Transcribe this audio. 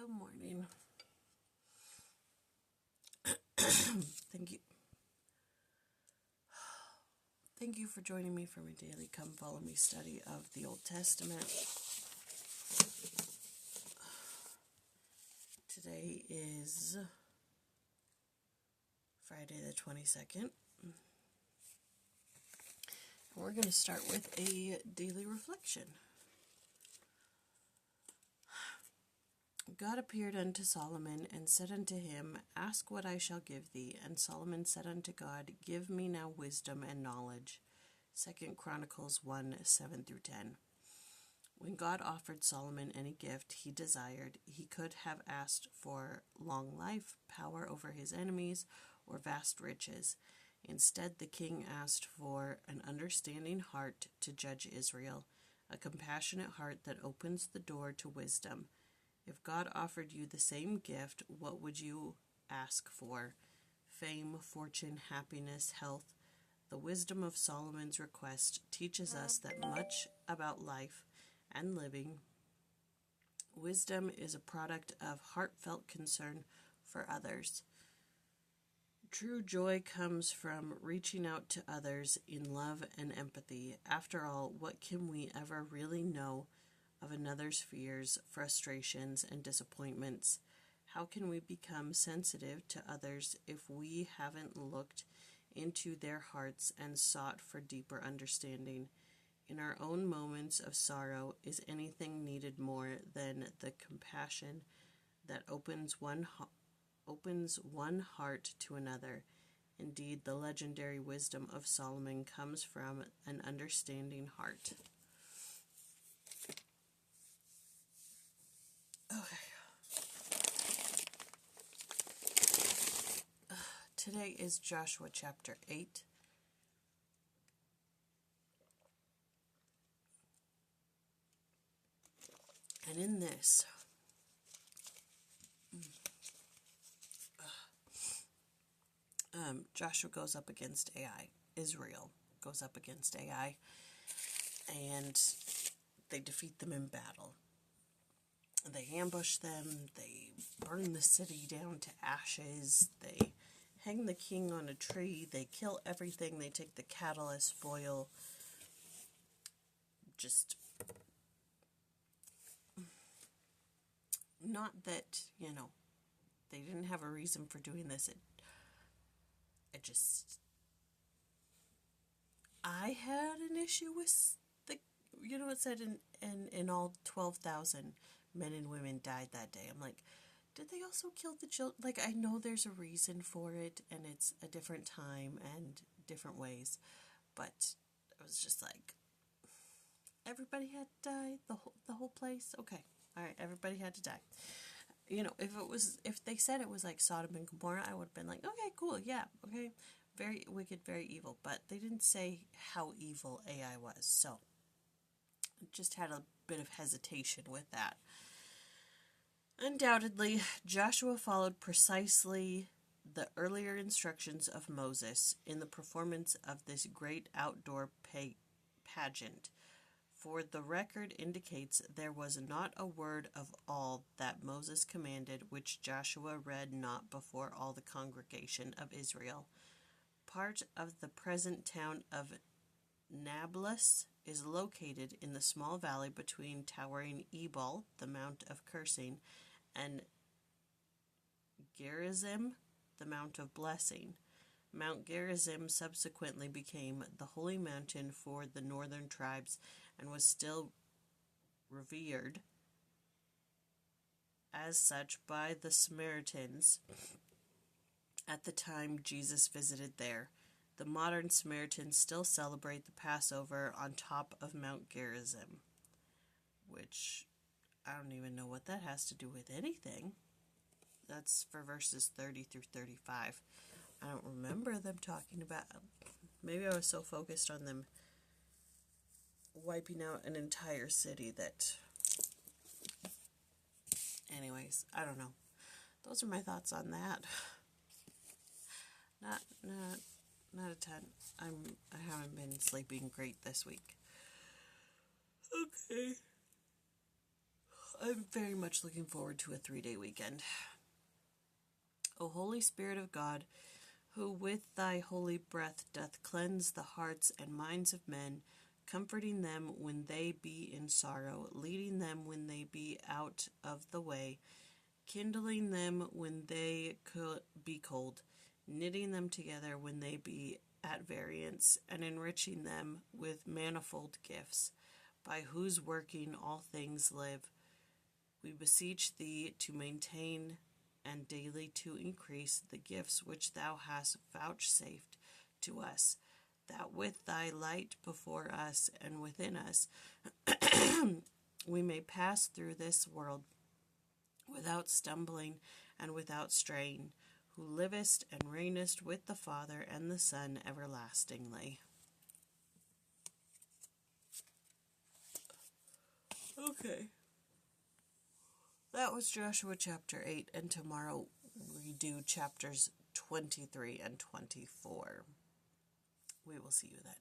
Good morning. Thank you. Thank you for joining me for my daily Come Follow Me study of the Old Testament. Today is Friday the 22nd. And we're going to start with a daily reflection. God appeared unto Solomon and said unto him, Ask what I shall give thee. And Solomon said unto God, Give me now wisdom and knowledge. 2 Chronicles 1:7-10. When God offered Solomon any gift he desired, he could have asked for long life, power over his enemies, or vast riches. Instead, the king asked for an understanding heart to judge Israel, a compassionate heart that opens the door to wisdom. If God offered you the same gift, what would you ask for? Fame, fortune, happiness, health? The wisdom of Solomon's request teaches us that much about life and living. Wisdom is a product of heartfelt concern for others. True joy comes from reaching out to others in love and empathy. After all, what can we ever really know of another's fears, frustrations, and disappointments? How can we become sensitive to others if we haven't looked into their hearts and sought for deeper understanding? In our own moments of sorrow, is anything needed more than the compassion that opens one heart to another? Indeed, the legendary wisdom of Solomon comes from an understanding heart. Okay. Today is Joshua chapter 8. And in this, Joshua goes up against Ai. Israel goes up against Ai. And they defeat them in battle. They ambush them, they burn the city down to ashes, they hang the king on a tree, they kill everything, they take the cattle as spoil. Just, not that, they didn't have a reason for doing this. I had an issue with it said in all 12,000 men and women died that day. I'm like, did they also kill the children? Like, I know there's a reason for it, and it's a different time and different ways, but I was just like, everybody had to die? The whole place? Okay, all right, everybody had to die. If they said it was like Sodom and Gomorrah, I would have been like, okay, cool, yeah, okay, very wicked, very evil, but they didn't say how evil Ai was, so just had a bit of hesitation with that. Undoubtedly, Joshua followed precisely the earlier instructions of Moses in the performance of this great outdoor pageant. For the record indicates there was not a word of all that Moses commanded which Joshua read not before all the congregation of Israel. Part of the present town of Nablus is located in the small valley between towering Ebal, the Mount of Cursing, and Gerizim, the Mount of Blessing. Mount Gerizim subsequently became the holy mountain for the northern tribes and was still revered as such by the Samaritans at the time Jesus visited there. The modern Samaritans still celebrate the Passover on top of Mount Gerizim, which I don't even know what that has to do with anything. That's for verses 30-35. I don't remember them talking about. Maybe I was so focused on them wiping out an entire city that. Anyways, I don't know. Those are my thoughts on that. Not a ton. I haven't been sleeping great this week. Okay. I'm very much looking forward to a 3-day weekend. O Holy Spirit of God, who with thy holy breath doth cleanse the hearts and minds of men, comforting them when they be in sorrow, leading them when they be out of the way, kindling them when they be cold, knitting them together when they be at variance, and enriching them with manifold gifts, by whose working all things live. We beseech thee to maintain and daily to increase the gifts which thou hast vouchsafed to us, that with thy light before us and within us we may pass through this world without stumbling and without straying, who livest and reignest with the Father and the Son everlastingly. Okay. That was Joshua chapter 8, and tomorrow we do chapters 23 and 24. We will see you then.